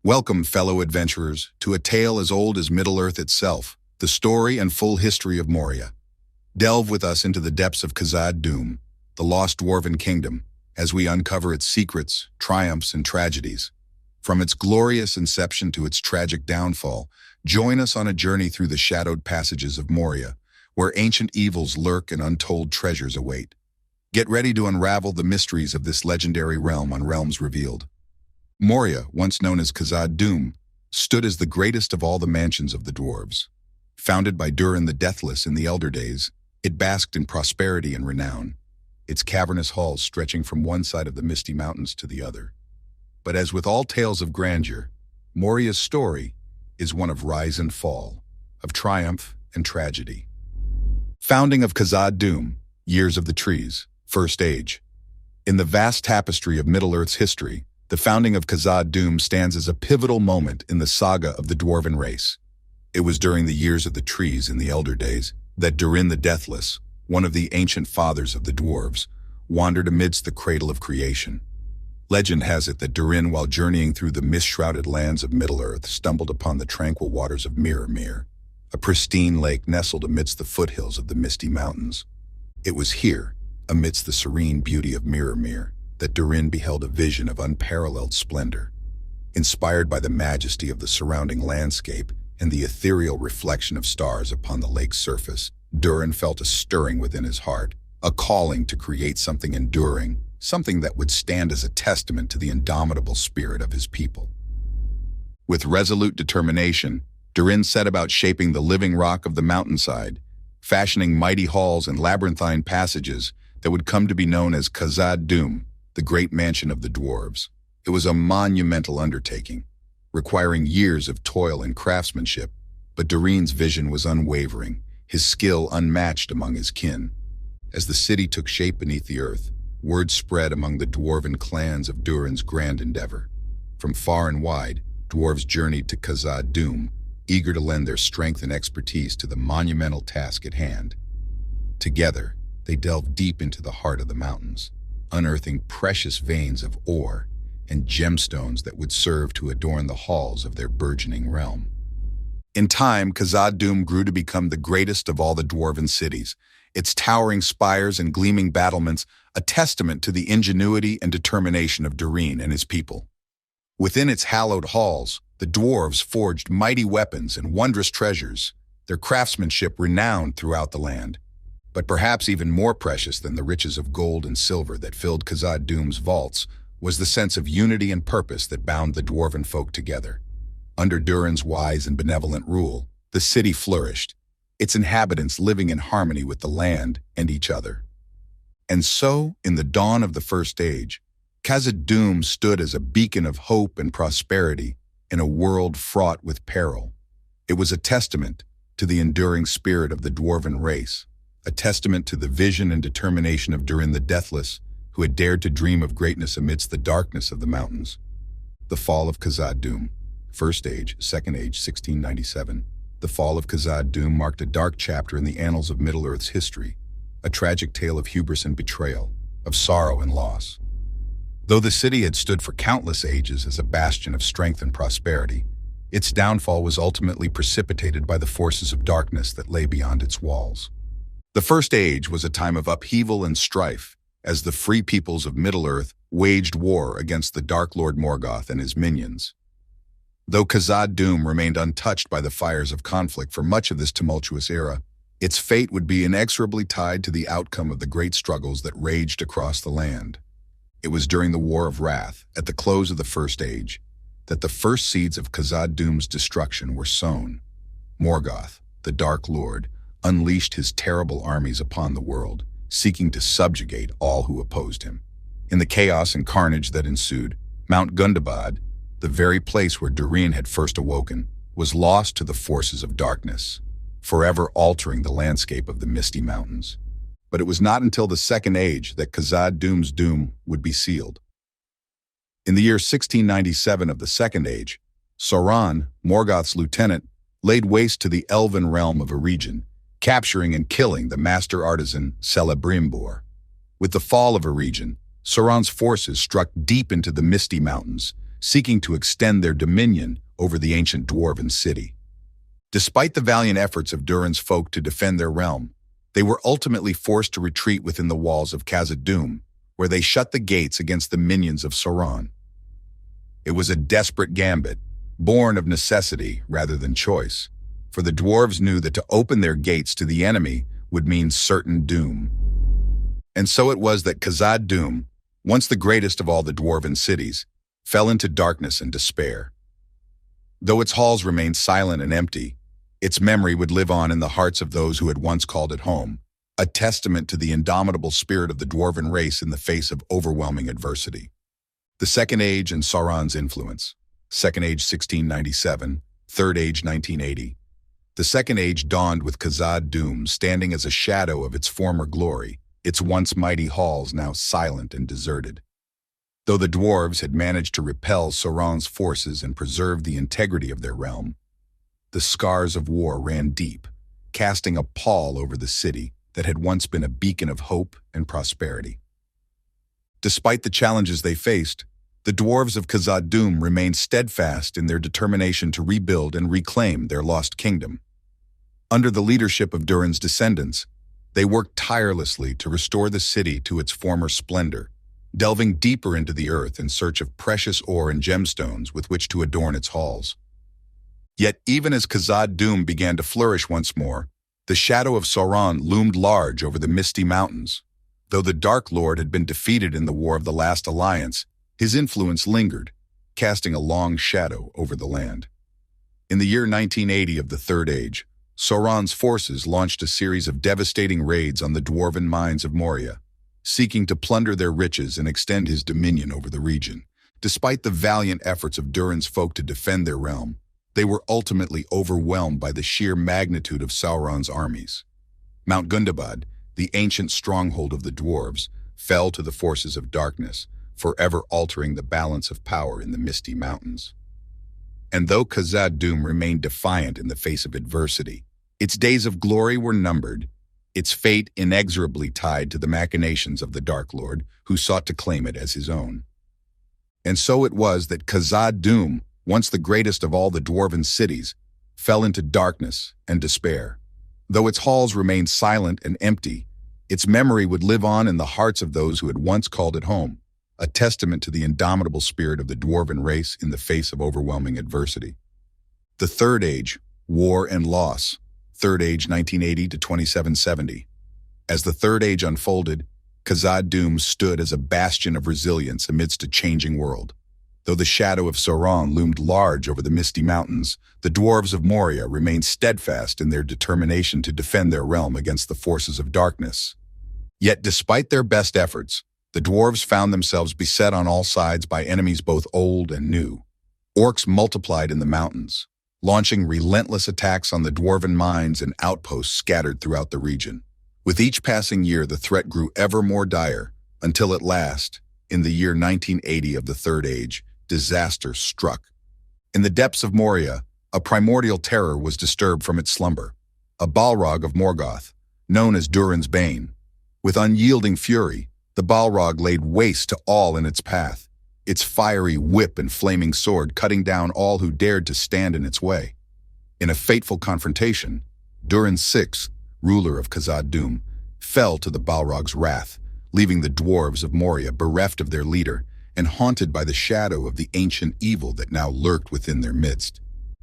Welcome, fellow adventurers, to a tale as old as Middle-earth itself, the story and full history of Moria. Delve with us into the depths of Kazad-dûm, the Lost Dwarven Kingdom, as we uncover its secrets, triumphs, and tragedies. From its glorious inception to its tragic downfall, join us on a journey through the shadowed passages of Moria, where ancient evils lurk and untold treasures await. Get ready to unravel the mysteries of this legendary realm on Realms Revealed. Moria, once known as Kazad Doom, stood as the greatest of all the mansions of the dwarves. Founded by Durin the Deathless in the elder days, it basked in prosperity and renown, its cavernous halls stretching from one side of the Misty Mountains to the other. But as with all tales of grandeur, Moria's story is one of rise and fall, of triumph and tragedy. Founding of Kazad Doom, Years of the Trees, First Age. In the vast tapestry of Middle-earth's history, the founding of Kazad Doom stands as a pivotal moment in the saga of the dwarven race. It was during the Years of the Trees in the elder days that Durin the Deathless, one of the ancient fathers of the dwarves, wandered amidst the cradle of creation. Legend has it that Durin, while journeying through the mist-shrouded lands of Middle-earth, stumbled upon the tranquil waters of Mirror, a pristine lake nestled amidst the foothills of the Misty Mountains. It was here, amidst the serene beauty of Mirror, that Durin beheld a vision of unparalleled splendor. Inspired by the majesty of the surrounding landscape and the ethereal reflection of stars upon the lake's surface, Durin felt a stirring within his heart, a calling to create something enduring, something that would stand as a testament to the indomitable spirit of his people. With resolute determination, Durin set about shaping the living rock of the mountainside, fashioning mighty halls and labyrinthine passages that would come to be known as Kazad Doom, the great mansion of the dwarves. It was a monumental undertaking, requiring years of toil and craftsmanship, but Durin's vision was unwavering, his skill unmatched among his kin. As the city took shape beneath the earth, word spread among the dwarven clans of Durin's grand endeavor. From far and wide, dwarves journeyed to Kazad Doom, eager to lend their strength and expertise to the monumental task at hand. Together, they delved deep into the heart of the mountains, unearthing precious veins of ore and gemstones that would serve to adorn the halls of their burgeoning realm. In time, Kazad Doom grew to become the greatest of all the dwarven cities, its towering spires and gleaming battlements a testament to the ingenuity and determination of Durin and his people. Within its hallowed halls, the dwarves forged mighty weapons and wondrous treasures, their craftsmanship renowned throughout the land. But perhaps even more precious than the riches of gold and silver that filled Kazad Doom's vaults was the sense of unity and purpose that bound the dwarven folk together. Under Durin's wise and benevolent rule, the city flourished, its inhabitants living in harmony with the land and each other. And so, in the dawn of the First Age, Kazad Doom stood as a beacon of hope and prosperity in a world fraught with peril. It was a testament to the enduring spirit of the dwarven race, a testament to the vision and determination of Durin the Deathless, who had dared to dream of greatness amidst the darkness of the mountains. The fall of Kazad Doom, First Age, Second Age, 1697. The fall of Kazad Doom marked a dark chapter in the annals of Middle-earth's history, a tragic tale of hubris and betrayal, of sorrow and loss. Though the city had stood for countless ages as a bastion of strength and prosperity, its downfall was ultimately precipitated by the forces of darkness that lay beyond its walls. The First Age was a time of upheaval and strife, as the free peoples of Middle-earth waged war against the Dark Lord Morgoth and his minions. Though Kazad Doom remained untouched by the fires of conflict for much of this tumultuous era, its fate would be inexorably tied to the outcome of the great struggles that raged across the land. It was during the War of Wrath, at the close of the First Age, that the first seeds of Kazad Doom's destruction were sown. Morgoth, the Dark Lord, unleashed his terrible armies upon the world, seeking to subjugate all who opposed him. In the chaos and carnage that ensued, Mount Gundabad, the very place where Durin had first awoken, was lost to the forces of darkness, forever altering the landscape of the Misty Mountains. But it was not until the Second Age that Kazad Doom's doom would be sealed. In the year 1697 of the Second Age, Sauron, Morgoth's lieutenant, laid waste to the elven realm of a region, capturing and killing the master artisan Celebrimbor. With the fall of a region, Sauron's forces struck deep into the Misty Mountains, seeking to extend their dominion over the ancient dwarven city. Despite the valiant efforts of Durin's folk to defend their realm, they were ultimately forced to retreat within the walls of Kazad-dûm, where they shut the gates against the minions of Sauron. It was a desperate gambit, born of necessity rather than choice, for the dwarves knew that to open their gates to the enemy would mean certain doom. And so it was that Kazad-dûm, once the greatest of all the dwarven cities, fell into darkness and despair. Though its halls remained silent and empty, its memory would live on in the hearts of those who had once called it home, a testament to the indomitable spirit of the dwarven race in the face of overwhelming adversity. The Second Age and Sauron's influence. Second Age 1697, Third Age 1980. The Second Age dawned with Kazad-dûm standing as a shadow of its former glory, its once mighty halls now silent and deserted. Though the dwarves had managed to repel Sauron's forces and preserve the integrity of their realm, the scars of war ran deep, casting a pall over the city that had once been a beacon of hope and prosperity. Despite the challenges they faced, the dwarves of Kazad-dûm remained steadfast in their determination to rebuild and reclaim their lost kingdom. Under the leadership of Durin's descendants, they worked tirelessly to restore the city to its former splendor, delving deeper into the earth in search of precious ore and gemstones with which to adorn its halls. Yet even as Kazad-dûm began to flourish once more, the shadow of Sauron loomed large over the Misty Mountains. Though the Dark Lord had been defeated in the War of the Last Alliance, his influence lingered, casting a long shadow over the land. In the year 1980 of the Third Age, Sauron's forces launched a series of devastating raids on the dwarven mines of Moria, seeking to plunder their riches and extend his dominion over the region. Despite the valiant efforts of Durin's folk to defend their realm, they were ultimately overwhelmed by the sheer magnitude of Sauron's armies. Mount Gundabad, the ancient stronghold of the dwarves, fell to the forces of darkness, forever altering the balance of power in the Misty Mountains. And though Kazad-dûm remained defiant in the face of adversity, its days of glory were numbered, its fate inexorably tied to the machinations of the Dark Lord, who sought to claim it as his own. And so it was that Kazad-dûm, once the greatest of all the dwarven cities, fell into darkness and despair. Though its halls remained silent and empty, its memory would live on in the hearts of those who had once called it home, a testament to the indomitable spirit of the dwarven race in the face of overwhelming adversity. The Third Age, War and Loss, Third Age 1980 to 2770. As the Third Age unfolded, Kazad-dûm stood as a bastion of resilience amidst a changing world. Though the shadow of Sauron loomed large over the Misty Mountains, the dwarves of Moria remained steadfast in their determination to defend their realm against the forces of darkness. Yet despite their best efforts, the dwarves found themselves beset on all sides by enemies both old and new. Orcs multiplied in the mountains, launching relentless attacks on the dwarven mines and outposts scattered throughout the region. With each passing year, the threat grew ever more dire, until at last, in the year 1980 of the Third Age, disaster struck. In the depths of Moria, a primordial terror was disturbed from its slumber. A balrog of Morgoth, known as Durin's Bane. With unyielding fury, the balrog laid waste to all in its path, its fiery whip and flaming sword cutting down all who dared to stand in its way. In a fateful confrontation, Durin VI, ruler of Kazad-dûm, fell to the balrog's wrath, leaving the dwarves of Moria bereft of their leader and haunted by the shadow of the ancient evil that now lurked within their midst.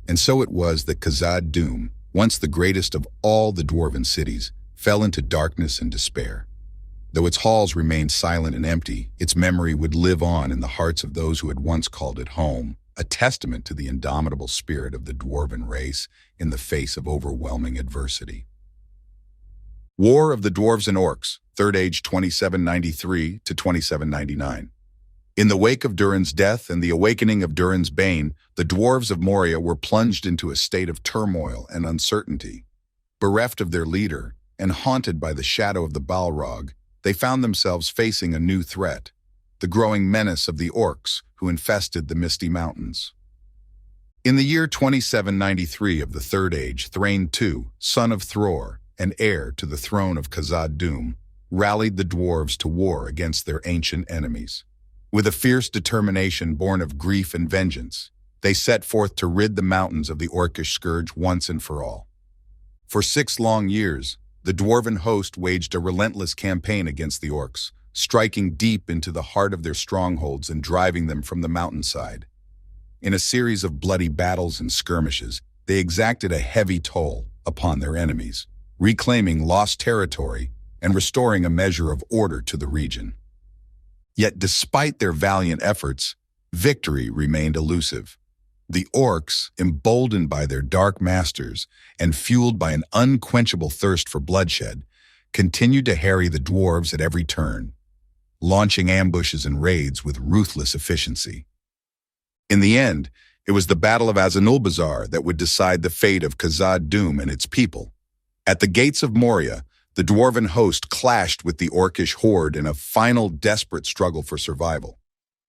And so it was that Kazad-dûm, once the greatest of all the dwarven cities, fell into darkness and despair. Though its halls remained silent and empty, its memory would live on in the hearts of those who had once called it home, a testament to the indomitable spirit of the dwarven race in the face of overwhelming adversity. War of the Dwarves and Orcs, Third Age 2793 to 2799. In the wake of Durin's death and the awakening of Durin's Bane, the dwarves of Moria were plunged into a state of turmoil and uncertainty. Bereft of their leader and haunted by the shadow of the Balrog, they found themselves facing a new threat, the growing menace of the orcs who infested the Misty Mountains. In the year 2793 of the Third Age, Thrain II, son of Thror and heir to the throne of Kazad-dûm, rallied the dwarves to war against their ancient enemies. With a fierce determination born of grief and vengeance, they set forth to rid the mountains of the orcish scourge once and for all. For 6 long years, the dwarven host waged a relentless campaign against the orcs, striking deep into the heart of their strongholds and driving them from the mountainside. In a series of bloody battles and skirmishes, they exacted a heavy toll upon their enemies, reclaiming lost territory and restoring a measure of order to the region. Yet despite their valiant efforts, victory remained elusive. The orcs, emboldened by their dark masters and fueled by an unquenchable thirst for bloodshed, continued to harry the dwarves at every turn, launching ambushes and raids with ruthless efficiency. In the end, it was the Battle of Azanulbazar that would decide the fate of Kazad-dûm and its people. At the gates of Moria, the dwarven host clashed with the orcish horde in a final desperate struggle for survival.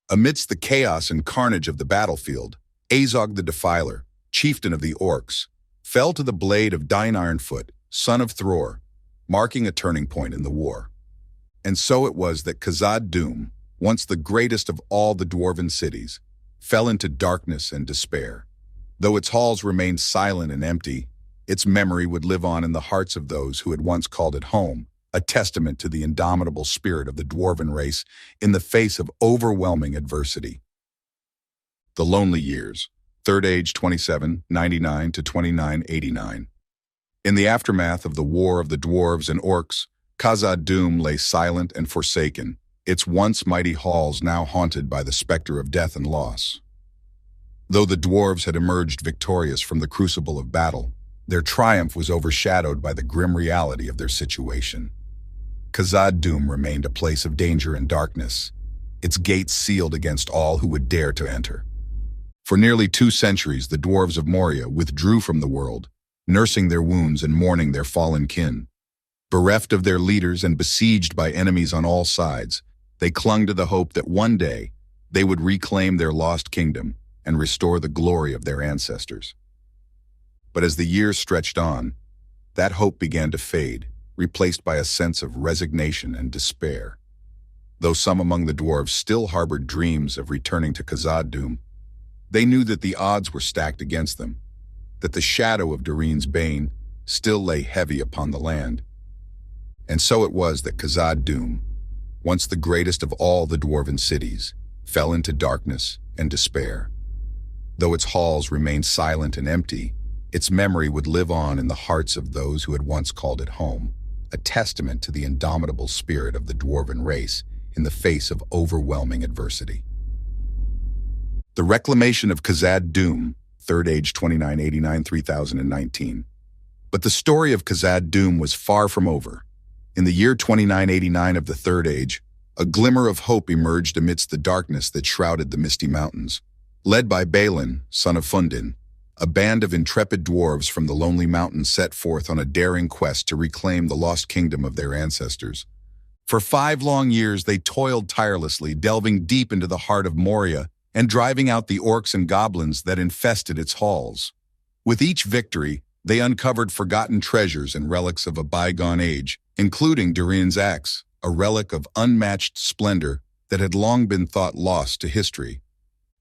Amidst the chaos and carnage of the battlefield, Azog the Defiler, chieftain of the orcs, fell to the blade of Dine Ironfoot, son of Thror, marking a turning point in the war. And so it was that Kazad-dûm, once the greatest of all the dwarven cities, fell into darkness and despair. Though its halls remained silent and empty, its memory would live on in the hearts of those who had once called it home, a testament to the indomitable spirit of the dwarven race in the face of overwhelming adversity. The Lonely Years, Third Age 2799 to 2989. In the aftermath of the War of the Dwarves and Orcs, Kazad-dûm lay silent and forsaken, its once mighty halls now haunted by the specter of death and loss. Though the dwarves had emerged victorious from the crucible of battle, their triumph was overshadowed by the grim reality of their situation. Kazad-dûm remained a place of danger and darkness, its gates sealed against all who would dare to enter. For nearly 2 centuries, the dwarves of Moria withdrew from the world, nursing their wounds and mourning their fallen kin. Bereft of their leaders and besieged by enemies on all sides, they clung to the hope that one day they would reclaim their lost kingdom and restore the glory of their ancestors. But as the years stretched on, that hope began to fade, replaced by a sense of resignation and despair. Though some among the dwarves still harbored dreams of returning to Kazad-dûm, they knew that the odds were stacked against them, that the shadow of Durin's bane still lay heavy upon the land. And so it was that Kazad-dûm, once the greatest of all the dwarven cities, fell into darkness and despair. Though its halls remained silent and empty, its memory would live on in the hearts of those who had once called it home, a testament to the indomitable spirit of the dwarven race in the face of overwhelming adversity. The reclamation of Kazad-dûm, Third Age 2989-3019. But the story of Kazad-dûm was far from over. In the year 2989 of the Third Age, a glimmer of hope emerged amidst the darkness that shrouded the Misty Mountains. Led by Balin, son of Fundin, a band of intrepid dwarves from the Lonely Mountains set forth on a daring quest to reclaim the lost kingdom of their ancestors. For 5 long years they toiled tirelessly, delving deep into the heart of Moria and driving out the orcs and goblins that infested its halls. With each victory, they uncovered forgotten treasures and relics of a bygone age, including Durin's axe, a relic of unmatched splendor that had long been thought lost to history.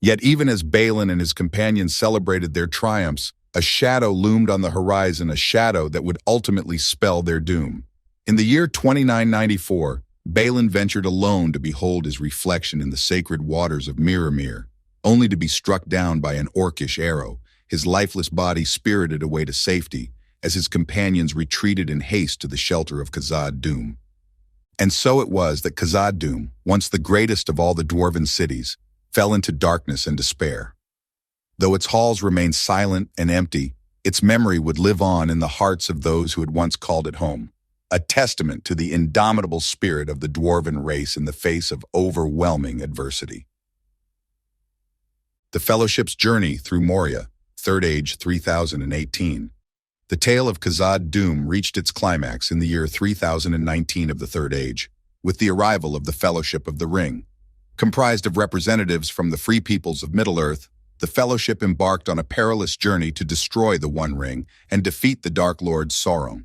Yet even as Balin and his companions celebrated their triumphs, a shadow loomed on the horizon, a shadow that would ultimately spell their doom. In the year 2994, Balin ventured alone to behold his reflection in the sacred waters of Mirror, only to be struck down by an orcish arrow, his lifeless body spirited away to safety as his companions retreated in haste to the shelter of Kazad-dûm. And so it was that Kazad-dûm, once the greatest of all the dwarven cities, fell into darkness and despair. Though its halls remained silent and empty, its memory would live on in the hearts of those who had once called it home, a testament to the indomitable spirit of the dwarven race in the face of overwhelming adversity. The Fellowship's journey through Moria, Third Age 3018. The tale of Kazad-dûm reached its climax in the year 3019 of the Third Age, with the arrival of the Fellowship of the Ring. Comprised of representatives from the free peoples of Middle-earth, the Fellowship embarked on a perilous journey to destroy the One Ring and defeat the Dark Lord Sauron.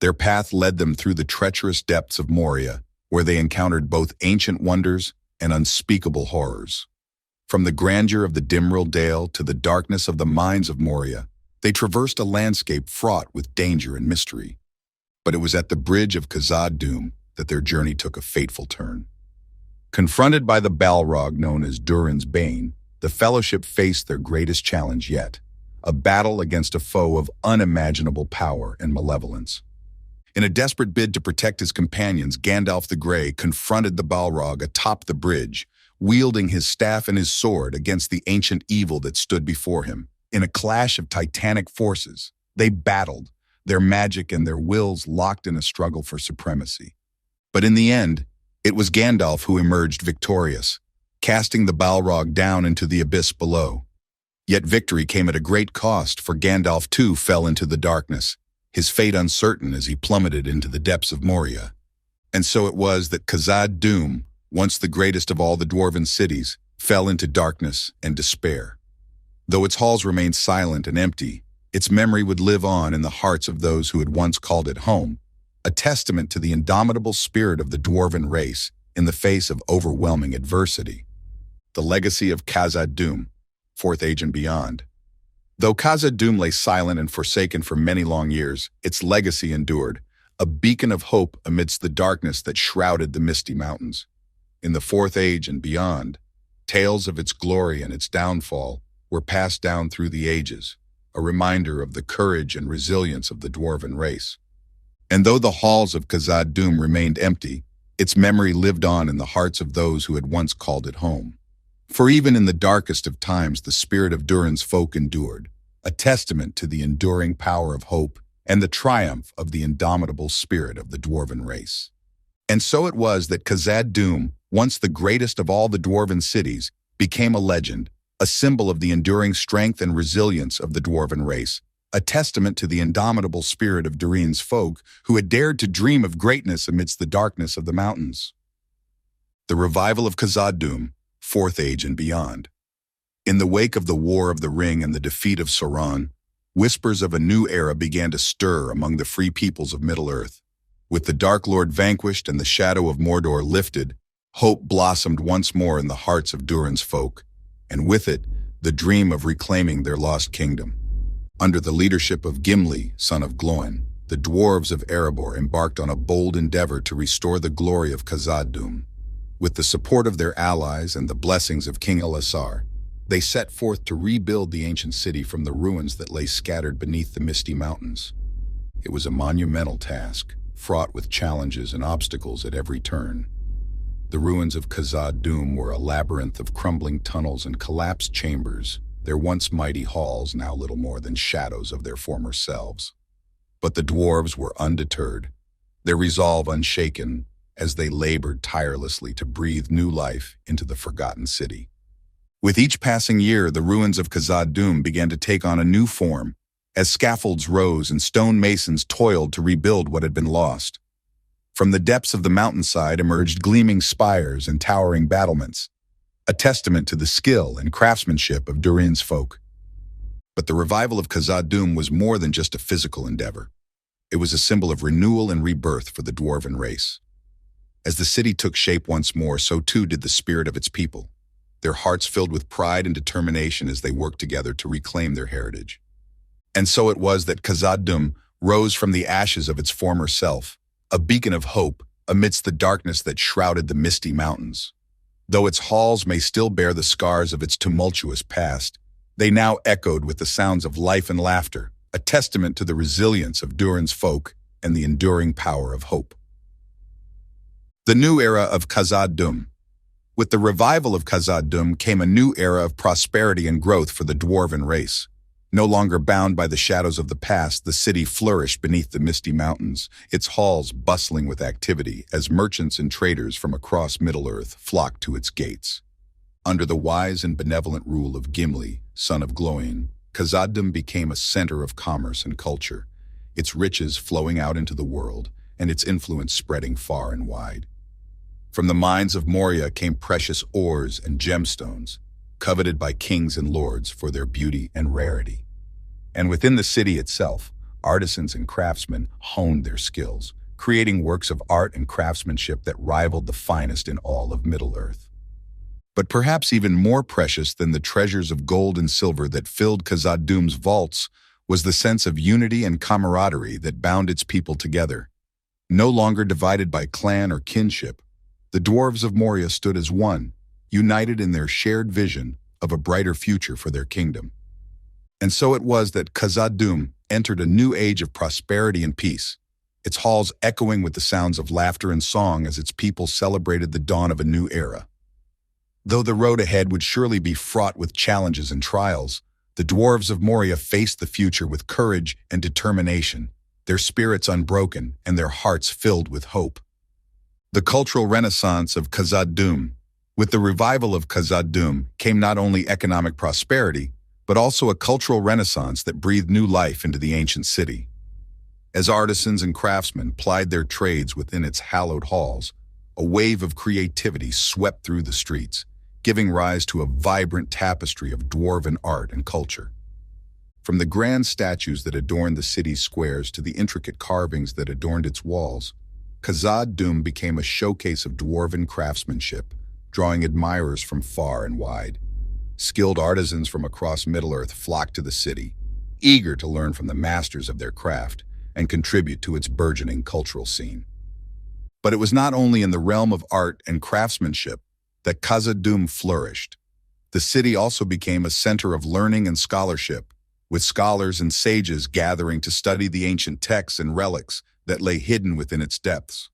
Their path led them through the treacherous depths of Moria, where they encountered both ancient wonders and unspeakable horrors. From the grandeur of the Dimril Dale to the darkness of the mines of Moria, they traversed a landscape fraught with danger and mystery. But it was at the bridge of Kazad Doom that their journey took a fateful turn. Confronted by the balrog known as Durin's Bane, the Fellowship faced their greatest challenge yet, a battle against a foe of unimaginable power and malevolence. In a desperate bid to protect his companions, Gandalf the Grey confronted the balrog atop the bridge, wielding his staff and his sword against the ancient evil that stood before him. In a clash of titanic forces, they battled, their magic and their wills locked in a struggle for supremacy. But in the end, it was Gandalf who emerged victorious, casting the balrog down into the abyss below. Yet victory came at a great cost, for Gandalf too fell into the darkness, his fate uncertain as he plummeted into the depths of Moria. And so it was that Kazad-dûm, once the greatest of all the dwarven cities, fell into darkness and despair. Though its halls remained silent and empty, its memory would live on in the hearts of those who had once called it home, a testament to the indomitable spirit of the dwarven race in the face of overwhelming adversity. The legacy of Kazad-dûm, Fourth Age and beyond. Though Kazad-dûm lay silent and forsaken for many long years, its legacy endured, a beacon of hope amidst the darkness that shrouded the Misty Mountains. In the Fourth Age and beyond, tales of its glory and its downfall were passed down through the ages, a reminder of the courage and resilience of the dwarven race. And though the halls of Kazad-dûm remained empty, its memory lived on in the hearts of those who had once called it home. For even in the darkest of times, the spirit of Durin's folk endured, a testament to the enduring power of hope and the triumph of the indomitable spirit of the dwarven race. And so it was that Kazad-dûm, once the greatest of all the dwarven cities, became a legend, a symbol of the enduring strength and resilience of the dwarven race, a testament to the indomitable spirit of Durin's folk who had dared to dream of greatness amidst the darkness of the mountains. The revival of Kazad-dûm, Fourth Age and beyond. In the wake of the War of the Ring and the defeat of Sauron, whispers of a new era began to stir among the free peoples of Middle-earth. With the Dark Lord vanquished and the shadow of Mordor lifted, hope blossomed once more in the hearts of Durin's folk, and with it, the dream of reclaiming their lost kingdom. Under the leadership of Gimli, son of Glóin, the dwarves of Erebor embarked on a bold endeavor to restore the glory of Kazad-dûm. With the support of their allies and the blessings of King Elisar, they set forth to rebuild the ancient city from the ruins that lay scattered beneath the Misty Mountains. It was a monumental task, fraught with challenges and obstacles at every turn. The ruins of Kazad-dûm were a labyrinth of crumbling tunnels and collapsed chambers, their once mighty halls now little more than shadows of their former selves. But the dwarves were undeterred, their resolve unshaken, as they labored tirelessly to breathe new life into the forgotten city. With each passing year, the ruins of Kazad-dûm began to take on a new form, as scaffolds rose and stone masons toiled to rebuild what had been lost. From the depths of the mountainside emerged gleaming spires and towering battlements, a testament to the skill and craftsmanship of Durin's folk. But the revival of Kazad-dûm was more than just a physical endeavor. It was a symbol of renewal and rebirth for the dwarven race. As the city took shape once more, so too did the spirit of its people, their hearts filled with pride and determination as they worked together to reclaim their heritage. And so it was that Kazad-dûm rose from the ashes of its former self, a beacon of hope amidst the darkness that shrouded the Misty Mountains. Though its halls may still bear the scars of its tumultuous past, they now echoed with the sounds of life and laughter, a testament to the resilience of Durin's folk and the enduring power of hope. The new era of Kazad-dûm. With the revival of Kazad-dûm came a new era of prosperity and growth for the dwarven race. No longer bound by the shadows of the past, the city flourished beneath the Misty Mountains, its halls bustling with activity as merchants and traders from across Middle-earth flocked to its gates. Under the wise and benevolent rule of Gimli, son of Glóin, Kazad-dûm became a center of commerce and culture, its riches flowing out into the world and its influence spreading far and wide. From the mines of Moria came precious ores and gemstones, coveted by kings and lords for their beauty and rarity. And within the city itself, artisans and craftsmen honed their skills, creating works of art and craftsmanship that rivaled the finest in all of Middle-earth. But perhaps even more precious than the treasures of gold and silver that filled Kazad-dûm's vaults was the sense of unity and camaraderie that bound its people together. No longer divided by clan or kinship, the dwarves of Moria stood as one, united in their shared vision of a brighter future for their kingdom. And so it was that Kazad-dûm entered a new age of prosperity and peace, its halls echoing with the sounds of laughter and song as its people celebrated the dawn of a new era. Though the road ahead would surely be fraught with challenges and trials, the dwarves of Moria faced the future with courage and determination, their spirits unbroken and their hearts filled with hope. The cultural renaissance of Kazad-dûm. With the revival of Kazad-dûm came not only economic prosperity, but also a cultural renaissance that breathed new life into the ancient city. As artisans and craftsmen plied their trades within its hallowed halls, a wave of creativity swept through the streets, giving rise to a vibrant tapestry of dwarven art and culture. From the grand statues that adorned the city's squares to the intricate carvings that adorned its walls, Kazad-dûm became a showcase of dwarven craftsmanship, drawing admirers from far and wide. Skilled artisans from across Middle-earth flocked to the city, eager to learn from the masters of their craft and contribute to its burgeoning cultural scene. But it was not only in the realm of art and craftsmanship that Kazad-dûm flourished. The city also became a center of learning and scholarship, with scholars and sages gathering to study the ancient texts and relics that lay hidden within its depths.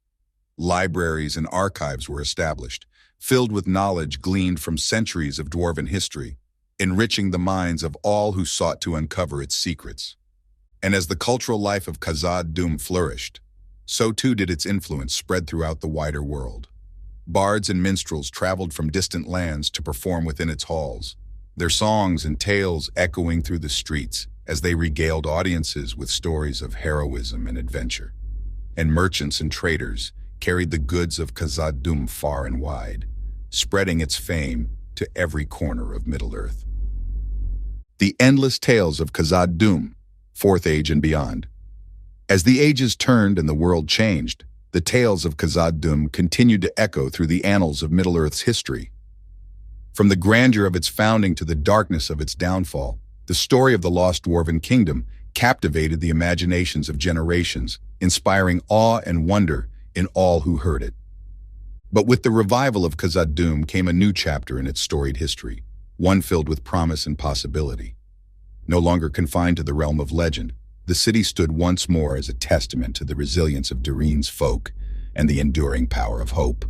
Libraries and archives were established, filled with knowledge gleaned from centuries of dwarven history, enriching the minds of all who sought to uncover its secrets. And as the cultural life of Kazad-dûm flourished, so too did its influence spread throughout the wider world. Bards and minstrels traveled from distant lands to perform within its halls, their songs and tales echoing through the streets as they regaled audiences with stories of heroism and adventure. And merchants and traders carried the goods of Kazad-dûm far and wide, spreading its fame to every corner of Middle-earth. The endless tales of Kazad-dûm, Fourth Age and beyond. As the ages turned and the world changed, the tales of Kazad-dûm continued to echo through the annals of Middle-earth's history. From the grandeur of its founding to the darkness of its downfall, the story of the Lost Dwarven Kingdom captivated the imaginations of generations, inspiring awe and wonder in all who heard it. But with the revival of Kazad-dûm came a new chapter in its storied history, one filled with promise and possibility. No longer confined to the realm of legend, the city stood once more as a testament to the resilience of Durin's folk and the enduring power of hope.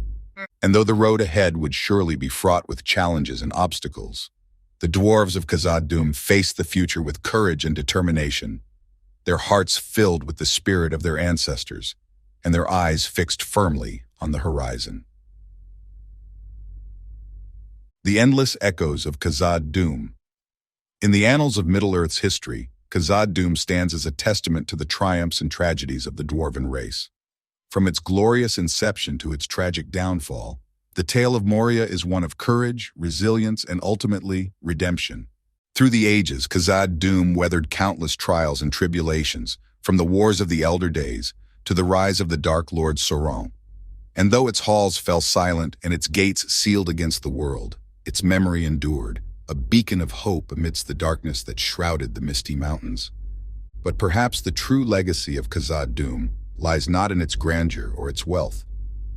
And though the road ahead would surely be fraught with challenges and obstacles, the dwarves of Kazad-dûm faced the future with courage and determination, their hearts filled with the spirit of their ancestors, and their eyes fixed firmly on the horizon. The endless echoes of Kazad-dûm. In the annals of Middle-earth's history, Kazad-dûm stands as a testament to the triumphs and tragedies of the dwarven race. From its glorious inception to its tragic downfall, the tale of Moria is one of courage, resilience, and ultimately, redemption. Through the ages, Kazad-dûm weathered countless trials and tribulations, from the wars of the Elder Days to the rise of the Dark Lord Sauron. And though its halls fell silent and its gates sealed against the world, its memory endured, a beacon of hope amidst the darkness that shrouded the Misty Mountains. But perhaps the true legacy of Kazad-dûm lies not in its grandeur or its wealth,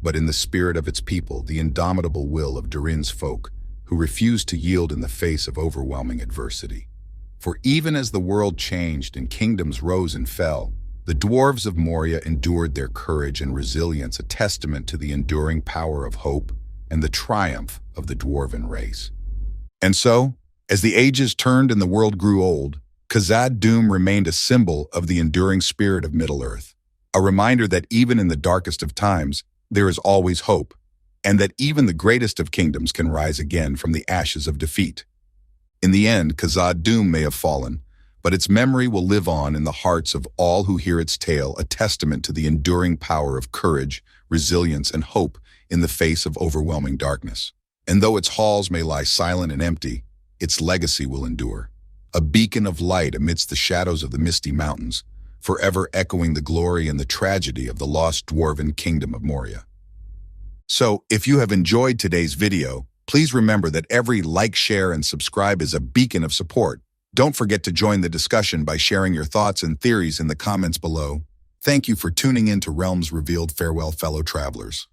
but in the spirit of its people, the indomitable will of Durin's folk, who refused to yield in the face of overwhelming adversity. For even as the world changed and kingdoms rose and fell, the dwarves of Moria endured their courage and resilience, a testament to the enduring power of hope and the triumph of the dwarven race. And so, as the ages turned and the world grew old, Kazad-dûm remained a symbol of the enduring spirit of Middle-earth, a reminder that even in the darkest of times, there is always hope, and that even the greatest of kingdoms can rise again from the ashes of defeat. In the end, Kazad-dûm may have fallen, but its memory will live on in the hearts of all who hear its tale, a testament to the enduring power of courage, resilience, and hope in the face of overwhelming darkness. And though its halls may lie silent and empty, its legacy will endure, a beacon of light amidst the shadows of the Misty Mountains, forever echoing the glory and the tragedy of the Lost Dwarven Kingdom of Moria. So, if you have enjoyed today's video, Please remember that every like, share, and subscribe is a beacon of support. Don't forget to join the discussion by sharing your thoughts and theories in the comments below. Thank you for tuning in to Realms Revealed. Farewell, fellow travelers.